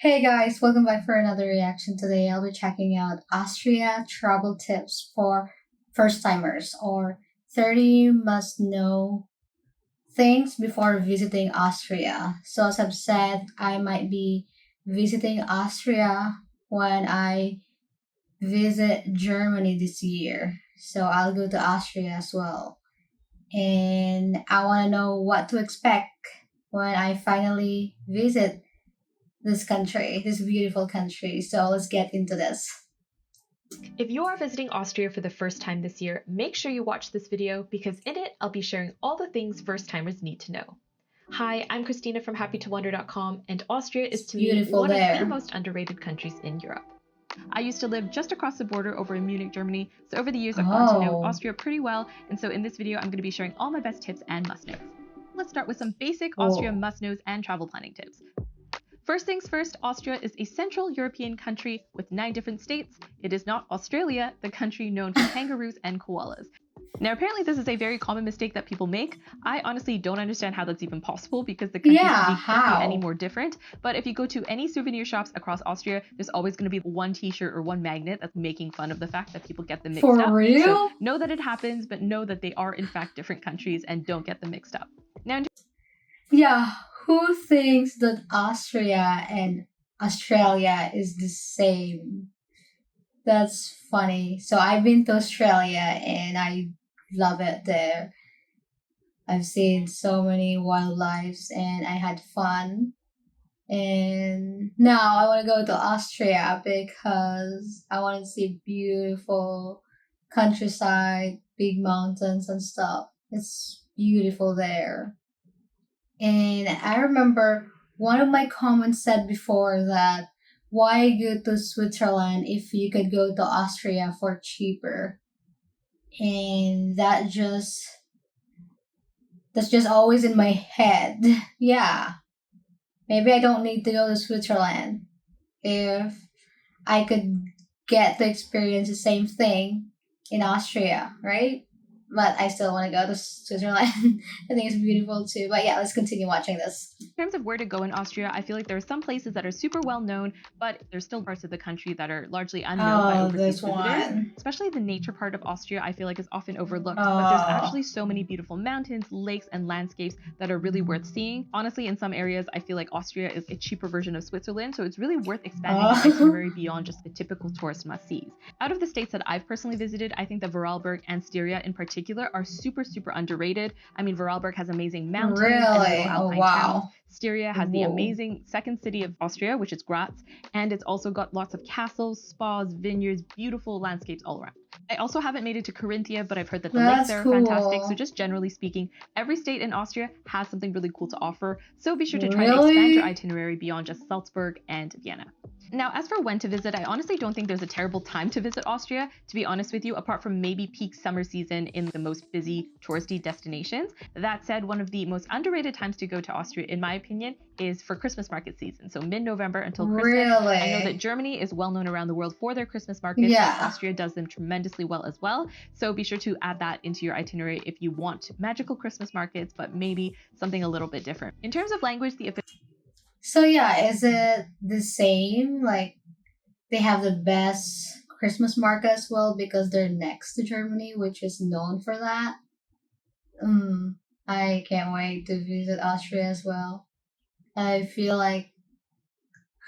Hey guys, welcome back for another reaction. Today I'll be checking out Austria travel tips for first timers or 30 must know things before visiting Austria. So as I've said, I might be visiting Austria when I visit Germany this year. So I'll go to Austria as well. And I want to know what to expect when I finally visit this country, this beautiful country. So let's get into this. If you are visiting Austria for the first time this year, make sure you watch this video because in it, I'll be sharing all the things first-timers need to know. Hi, I'm Christina from happytowonder.com, and Austria is to me one of the most underrated countries in Europe. I used to live just across the border over in Munich, Germany, so over the years I've gotten to know Austria pretty well, and so in this video I'm going to be sharing all my best tips and must-knows. Let's start with some basic Austria must-knows and travel planning tips. First things first, Austria is a Central European country with 9 different states. It is not Australia, the country known for kangaroos and koalas. Now, apparently this is a very common mistake that people make. I honestly don't understand how that's even possible because the country's can't be any more different. But if you go to any souvenir shops across Austria, there's always going to be one t-shirt or one magnet that's making fun of the fact that people get them mixed up. For real? So know that it happens, but know that they are in fact different countries and don't get them mixed up. Now, yeah, who thinks that Austria and Australia is the same? That's funny. So I've been to Australia and I love it there. I've seen so many wildlife and I had fun. And now I want to go to Austria because I want to see beautiful countryside, big mountains and stuff. It's beautiful there. And I remember one of my comments said before that why go to Switzerland if you could go to Austria for cheaper? And that's just always in my head. Yeah. Maybe I don't need to go to Switzerland if I could get to experience the same thing in Austria, right? But I still want to go to Switzerland. I think it's beautiful too. But yeah, let's continue watching this. In terms of where to go in Austria, I feel like there are some places that are super well known, but there's still parts of the country that are largely unknown by overseas visitors. Especially the nature part of Austria, I feel like is often overlooked, but there's actually so many beautiful mountains, lakes, and landscapes that are really worth seeing. Honestly, in some areas, I feel like Austria is a cheaper version of Switzerland, so it's really worth expanding the itinerary beyond just the typical tourist must-sees. Out of the states that I've personally visited, I think that Vorarlberg and Styria in particular are super underrated. I mean, Vorarlberg has amazing mountains and little alpine towns. Styria has the amazing second city of Austria, which is Graz, and it's also got lots of castles, spas, vineyards, beautiful landscapes all around. I also haven't made it to Carinthia, but I've heard that the lakes there are fantastic. So just generally speaking, every state in Austria has something really cool to offer. So be sure to try to expand your itinerary beyond just Salzburg and Vienna. Now, as for when to visit, I honestly don't think there's a terrible time to visit Austria, to be honest with you, apart from maybe peak summer season in the most busy touristy destinations. That said, one of the most underrated times to go to Austria, in my opinion, is for Christmas market season. So mid-November until Christmas. I know that Germany is well known around the world for their Christmas markets. Yeah. Austria does them tremendously well as well. So be sure to add that into your itinerary if you want magical Christmas markets, but maybe something a little bit different. In terms of language, So yeah, is it the same? Like they have the best Christmas market as well because they're next to Germany, which is known for that. I can't wait to visit Austria as well. I feel like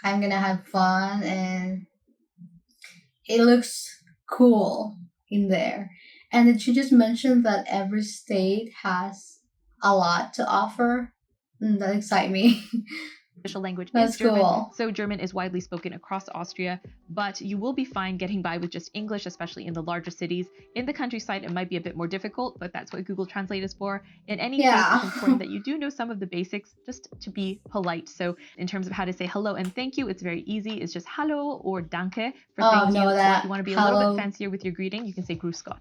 I'm gonna have fun and it looks cool in there. And did you just mention that every state has a lot to offer? That excites me. Official language is German, cool. So German is widely spoken across Austria, but you will be fine getting by with just English, especially in the larger cities. In the countryside, it might be a bit more difficult, but that's what Google Translate is for. In any case, it's important that you do know some of the basics just to be polite. So in terms of how to say hello and thank you, it's very easy. It's just hallo or danke for thank you. Or if you want to be a little bit fancier with your greeting, you can say grüß Gott.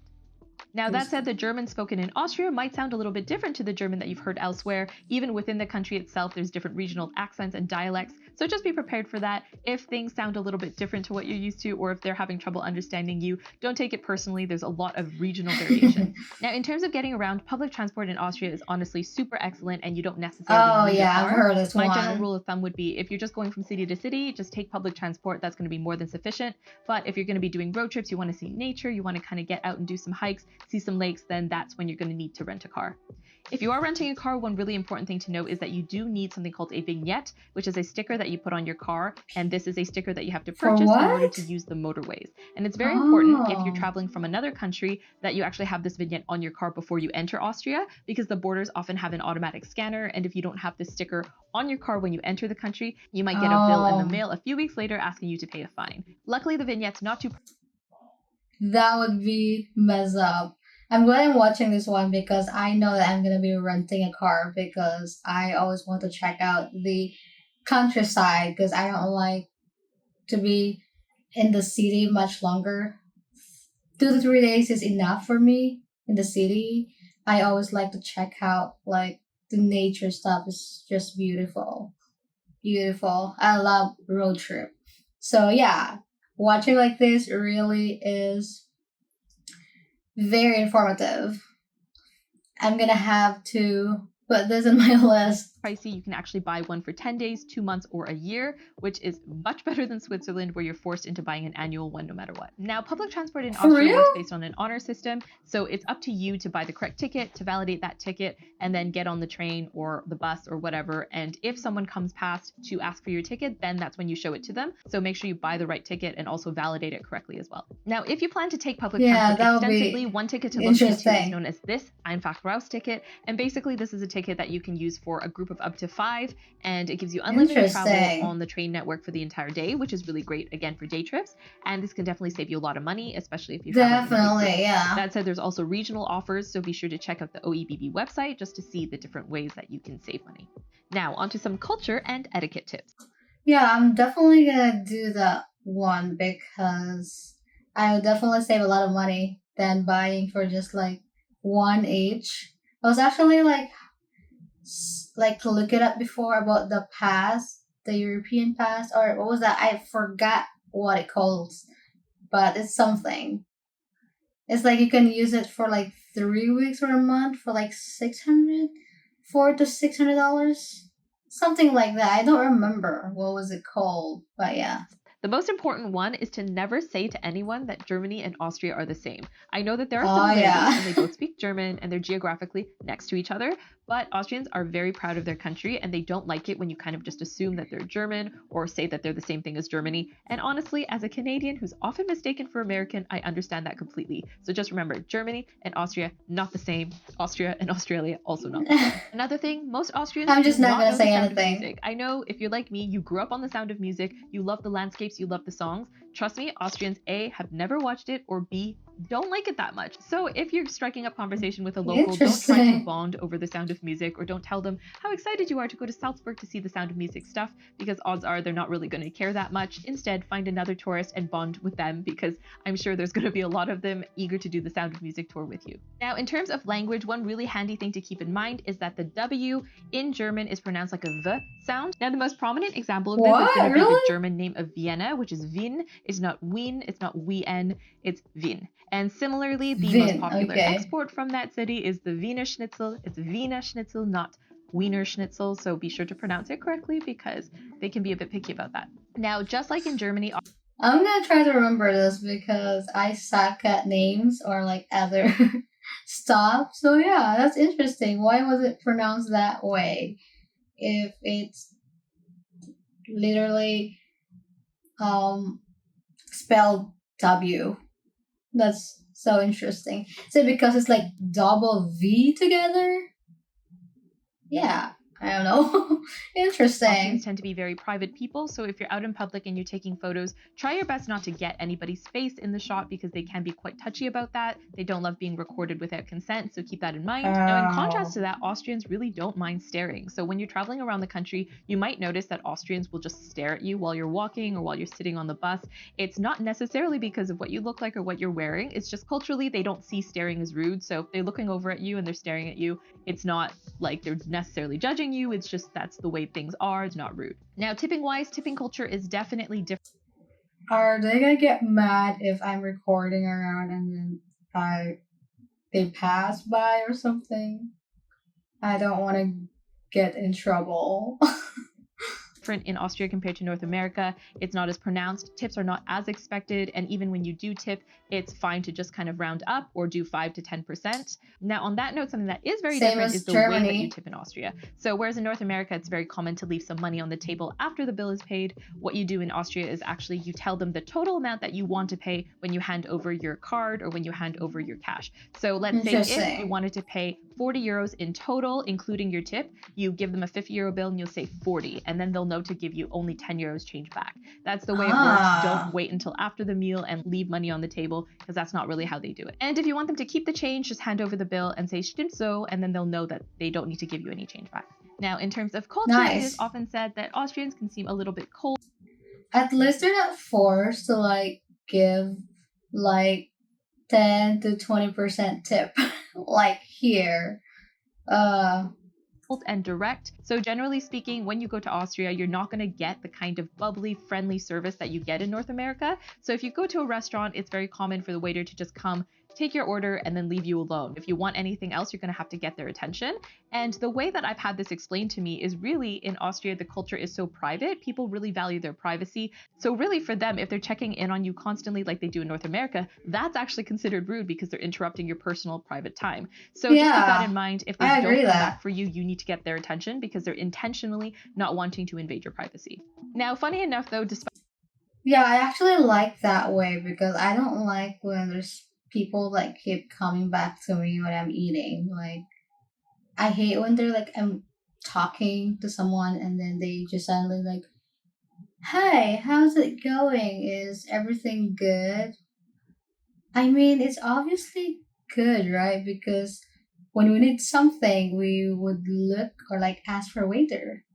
Now, that said, the German spoken in Austria might sound a little bit different to the German that you've heard elsewhere. Even within the country itself, there's different regional accents and dialects. So just be prepared for that. If things sound a little bit different to what you're used to, or if they're having trouble understanding you, don't take it personally. There's a lot of regional variation. Now, in terms of getting around, public transport in Austria is honestly super excellent, and you don't necessarily need a car. I've heard this My one. general rule of thumb would be if you're just going from city to city, just take public transport. That's going to be more than sufficient. But if you're going to be doing road trips, you want to see nature, you want to kind of get out and do some hikes, see some lakes, then that's when you're going to need to rent a car. If you are renting a car, one really important thing to note is that you do need something called a vignette, which is a sticker that you put on your car, and this is a sticker that you have to purchase in order to use the motorways. And it's very important if you're traveling from another country that you actually have this vignette on your car before you enter Austria, because the borders often have an automatic scanner, and if you don't have this sticker on your car when you enter the country, you might get a bill in the mail a few weeks later asking you to pay a fine. Luckily, the vignette's not too... That would be messed up. I'm glad I'm watching this one because I know that I'm going to be renting a car because I always want to check out the countryside because I don't like to be in the city much longer. 2 to 3 days is enough for me in the city. I always like to check out like the nature stuff is just beautiful. Beautiful. I love road trip. So yeah, watching like this really is very informative. I'm gonna have to put this in my list. Pricey, you can actually buy one for 10 days, 2 months, or a year, which is much better than Switzerland, where you're forced into buying an annual one no matter what. Now, public transport in Austria works based on an honor system, so it's up to you to buy the correct ticket, to validate that ticket, and then get on the train or the bus or whatever. And if someone comes past to ask for your ticket, then that's when you show it to them. So make sure you buy the right ticket and also validate it correctly as well. Now, if you plan to take public transport extensively, one ticket to look into is known as this Einfach raus ticket. And basically, this is a ticket that you can use for a group of up to 5, and it gives you unlimited travel on the train network for the entire day, which is really great again for day trips. And this can definitely save you a lot of money, especially if you have That said, there's also regional offers, so be sure to check out the OEBB website just to see the different ways that you can save money. Now, onto some culture and etiquette tips. Yeah, I'm definitely gonna do that one because I would definitely save a lot of money than buying for just like one each. I was actually like to look it up before about the pass, the European pass, or what was that? I forgot what it calls, but it's something. It's like you can use it for like 3 weeks or a month for like $400 to $600, something like that. I don't remember what was it called, but yeah. The most important one is to never say to anyone that Germany and Austria are the same. I know that there are similarities and they both speak German and they're geographically next to each other, but Austrians are very proud of their country and they don't like it when you kind of just assume that they're German or say that they're the same thing as Germany. And honestly, as a Canadian who's often mistaken for American, I understand that completely. So just remember, Germany and Austria, not the same. Austria and Australia, also not the same. Another thing, most Austrians I'm just not going to say anything. I know if you're like me, you grew up on the Sound of Music, you love the landscapes, you love the songs. Trust me, Austrians A, have never watched it, or B, don't like it that much. So if you're striking up conversation with a local, don't try to bond over the Sound of Music, or don't tell them how excited you are to go to Salzburg to see the Sound of Music stuff, because odds are they're not really going to care that much. Instead, find another tourist and bond with them, because I'm sure there's going to be a lot of them eager to do the Sound of Music tour with you. Now, in terms of language, one really handy thing to keep in mind is that the W in German is pronounced like a V sound. Now, the most prominent example of this is going to be the German name of Vienna, which is Wien. It's not Wien, it's not Wien, it's Wien. And similarly, the most popular export from that city is the Wiener Schnitzel. It's Wiener Schnitzel, not Wiener Schnitzel, so be sure to pronounce it correctly because they can be a bit picky about that. Now, just like in Germany... I'm gonna try to remember this because I suck at names or like other stuff. So yeah, that's interesting. Why was it pronounced that way? If it's literally spelled W. That's so interesting. So because it's like double V together? Yeah. I don't know. Interesting. Austrians tend to be very private people, so if you're out in public and you're taking photos, try your best not to get anybody's face in the shot because they can be quite touchy about that. They don't love being recorded without consent, so keep that in mind. Now, in contrast to that, Austrians really don't mind staring. So when you're traveling around the country, you might notice that Austrians will just stare at you while you're walking or while you're sitting on the bus. It's not necessarily because of what you look like or what you're wearing. It's just culturally, they don't see staring as rude. So if they're looking over at you and they're staring at you, it's not like they're necessarily judging you. It's just that's the way things are. It's not rude. Now, tipping wise, tipping culture is definitely different. Are they gonna get mad if I'm recording around and then they pass by or something? I don't want to get in trouble. Different in Austria compared to North America. It's not as pronounced. Tips are not as expected. And even when you do tip, it's fine to just kind of round up or do 5 to 10%. Now, on that note, something that is very different is the way that you tip in Austria. So whereas in North America, it's very common to leave some money on the table after the bill is paid, what you do in Austria is actually you tell them the total amount that you want to pay when you hand over your card or when you hand over your cash. So let's say if you wanted to pay 40 euros in total, including your tip, you give them a 50 euro bill and you'll say 40, and then they'll know to give you only 10 euros change back. That's the way it works. Don't wait until after the meal and leave money on the table because that's not really how they do it. And if you want them to keep the change, just hand over the bill and say stimmt so, and then they'll know that they don't need to give you any change back. Now, in terms of culture, it is often said that Austrians can seem a little bit cold. At least they're not forced to like give like 10 to 20% tip like here. And direct. So generally speaking, when you go to Austria, you're not going to get the kind of bubbly, friendly service that you get in North America. So if you go to a restaurant, it's very common for the waiter to just come, take your order, and then leave you alone. If you want anything else, you're going to have to get their attention. And the way that I've had this explained to me is really in Austria, the culture is so private. People really value their privacy. So really for them, if they're checking in on you constantly like they do in North America, that's actually considered rude because they're interrupting your personal private time. So just keep that in mind. If they don't come back for you, you need to get their attention because they're intentionally not wanting to invade your privacy. Now, funny enough though, despite I actually like that way because I don't like when there's people like keep coming back to me when I'm eating. Like I hate when they're like I'm talking to someone and then they just suddenly like, "Hey, how's it going? Is everything good?" I mean, it's obviously good, right? Because when we need something, we would look or like ask for a waiter.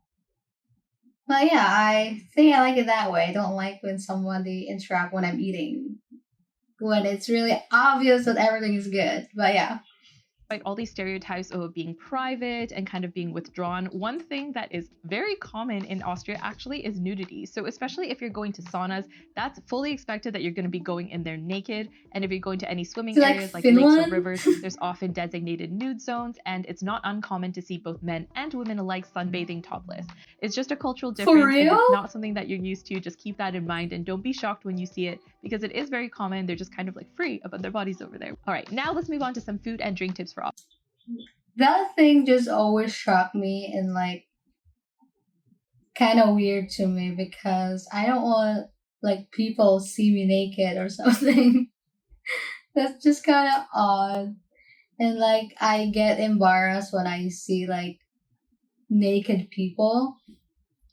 But yeah, I think I like it that way. I don't like when somebody interrupt when I'm eating. When it's really obvious that everything is good. But yeah. all these stereotypes of being private and kind of being withdrawn, one thing that is very common in Austria actually is nudity. So especially if you're going to saunas, that's fully expected that you're going to be going in there naked. And if you're going to any swimming areas like lakes or rivers, there's often designated nude zones, and it's not uncommon to see both men and women alike sunbathing topless. It's just a cultural difference. For real? And it's not something that you're used to. Just keep that in mind and don't be shocked when you see it because it is very common. They're just kind of like free about their bodies over there. All right, now let's move on to some food and drink tips for all. That thing just always shocked me and like kind of weird to me because I don't want like people see me naked or something. That's just kind of odd. And like I get embarrassed when I see like naked people.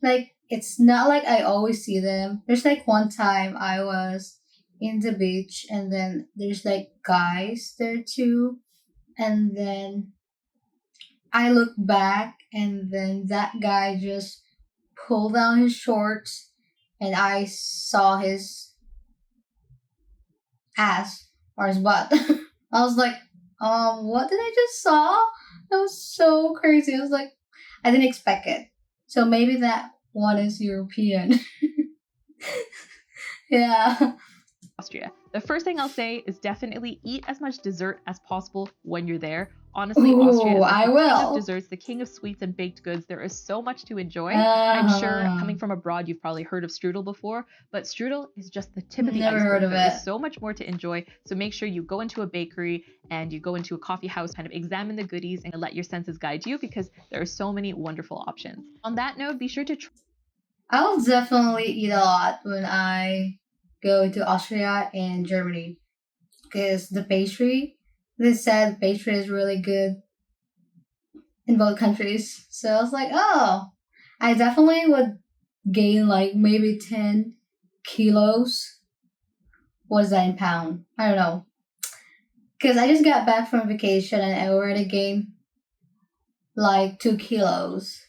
Like it's not like I always see them. There's like one time I was in the beach and then there's like guys there too. And then I look back and then that guy just pulled down his shorts and I saw his ass or his butt. I was like, what did I just saw? That was so crazy. I was like, I didn't expect it. So maybe that one is European. Yeah. Austria. The first thing I'll say is definitely eat as much dessert as possible when you're there. Honestly, Austria is like the king of desserts, the king of sweets and baked goods. There is so much to enjoy. I'm sure coming from abroad, you've probably heard of strudel before, but strudel is just the tip of the iceberg. There is so much more to enjoy. So make sure you go into a bakery and you go into a coffee house, kind of examine the goodies and let your senses guide you because there are so many wonderful options. On that note, be sure to I'll definitely eat a lot when I go to Austria and Germany because the pastry, they said pastry is really good. in both countries. So I was like, oh, I definitely would gain like maybe 10 kilos. What is that in pound? I don't know. Because I just got back from vacation and I already gained like 2 kilos.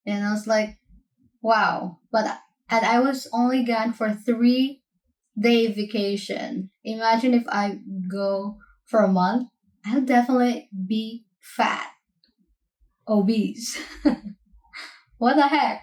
And I was like, wow. And I was only gone for 3-day vacation. Imagine if I go for a month, I'll definitely be fat, obese. What the heck?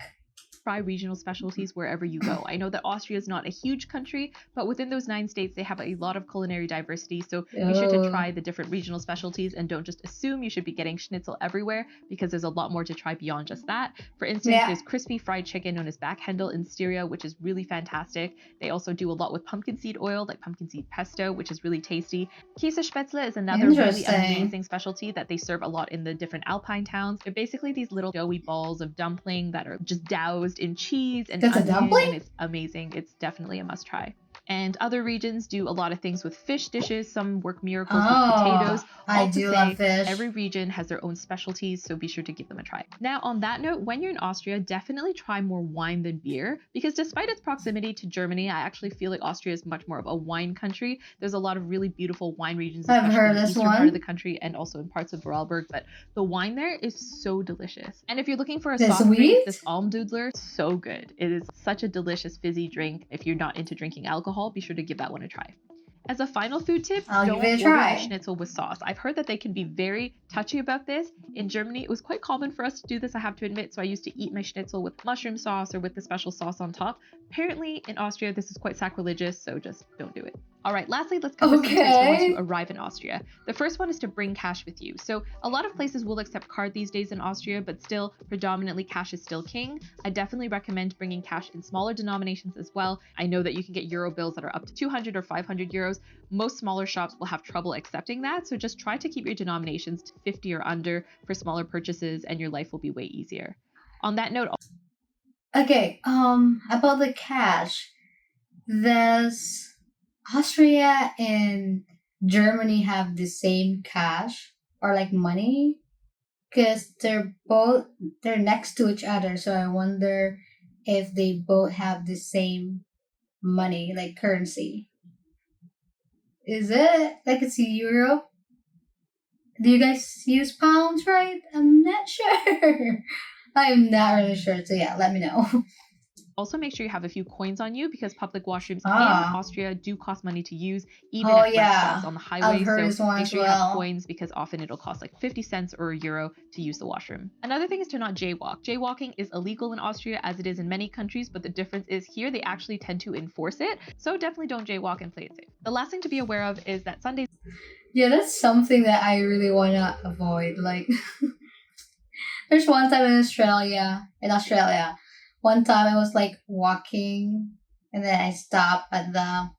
Try regional specialties wherever you go. I know that Austria is not a huge country, but within those 9 states, they have a lot of culinary diversity. So be sure to try the different regional specialties and don't just assume you should be getting schnitzel everywhere, because there's a lot more to try beyond just that. For instance, there's crispy fried chicken known as Backhandel in Styria, which is really fantastic. They also do a lot with pumpkin seed oil, like pumpkin seed pesto, which is really tasty. Käsespätzle is another really amazing specialty that they serve a lot in the different Alpine towns. They're basically these little doughy balls of dumpling that are just doused in cheese and onion, and it's amazing. It's definitely a must try. And other regions do a lot of things with fish dishes. Some work miracles with potatoes. I do love fish. Every region has their own specialties, so be sure to give them a try. Now, on that note, when you're in Austria, definitely try more wine than beer, because despite its proximity to Germany, I actually feel like Austria is much more of a wine country. There's a lot of really beautiful wine regions, especially in the eastern part of the country and also in parts of Vorarlberg, but the wine there is so delicious. And if you're looking for a soft drink, this Almdudler is so good. It is such a delicious fizzy drink. If you're not into drinking alcohol, be sure to give that one a try. As a final food tip, don't order the schnitzel with sauce. I've heard that they can be very touchy about this. In Germany, it was quite common for us to do this, I have to admit, so I used to eat my schnitzel with mushroom sauce or with the special sauce on top. Apparently, in Austria, this is quite sacrilegious, so just don't do it. All right, lastly, let's cover some tips for once you arrive in Austria. The first one is to bring cash with you. So a lot of places will accept card these days in Austria, but still, predominantly cash is still king. I definitely recommend bringing cash in smaller denominations as well. I know that you can get euro bills that are up to 200 or 500 euros. Most smaller shops will have trouble accepting that, so just try to keep your denominations to 50 or under for smaller purchases, and your life will be way easier. On that note, okay, about the cash, there's Austria and Germany have the same cash or like money, because they're next to each other. So I wonder if they both have the same money, like currency. Is it like it's Europe? Do you guys use pounds, right? I'm not sure. I'm not really sure. So yeah, let me know. Also, make sure you have a few coins on you, because public washrooms in Austria do cost money to use, even at restaurants on the highway. So make sure you have coins, because often it'll cost like 50 cents or €1 to use the washroom. Another thing is to not jaywalk. Jaywalking is illegal in Austria, as it is in many countries, but the difference is here they actually tend to enforce it. So definitely don't jaywalk and play it safe. The last thing to be aware of is that Sundays... Yeah, that's something that I really want to avoid. Like, there's one time in Australia, one time I was like walking and then I stopped at the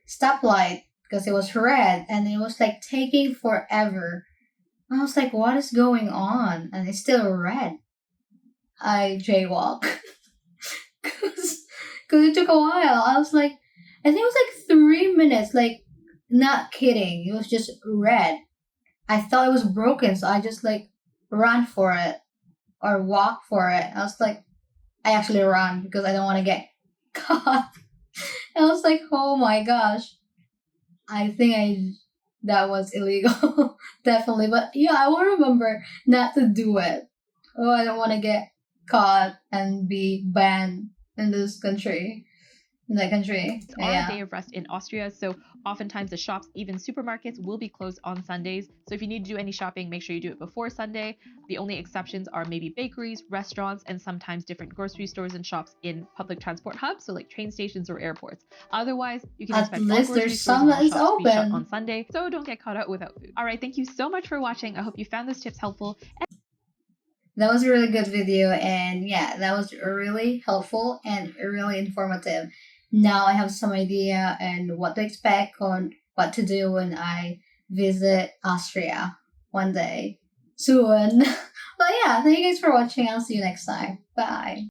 stoplight because it was red and it was like taking forever. I was like, what is going on? And it's still red. I jaywalk because it took a while. I was like, I think it was like 3 minutes, like not kidding. It was just red. I thought it was broken, so I just like ran for it or walk for it. I was like, I actually ran because I don't want to get caught. I was like, oh my gosh. I think that was illegal. Definitely. But yeah, I will remember not to do it. Oh, I don't want to get caught and be banned in this country. In that country. It's a day of rest in Austria, so oftentimes the shops, even supermarkets, will be closed on Sundays. So if you need to do any shopping, make sure you do it before Sunday. The only exceptions are maybe bakeries, restaurants, and sometimes different grocery stores and shops in public transport hubs, so like train stations or airports. Otherwise, you can expect all grocery stores and all shops to be shut on Sunday, so don't get caught out without food. All right, thank you so much for watching. I hope you found those tips helpful. That was a really good video, and yeah, that was really helpful and really informative. Now I have some idea and what to expect on what to do when I visit Austria one day soon. But yeah, thank you guys for watching. I'll see you next time. Bye.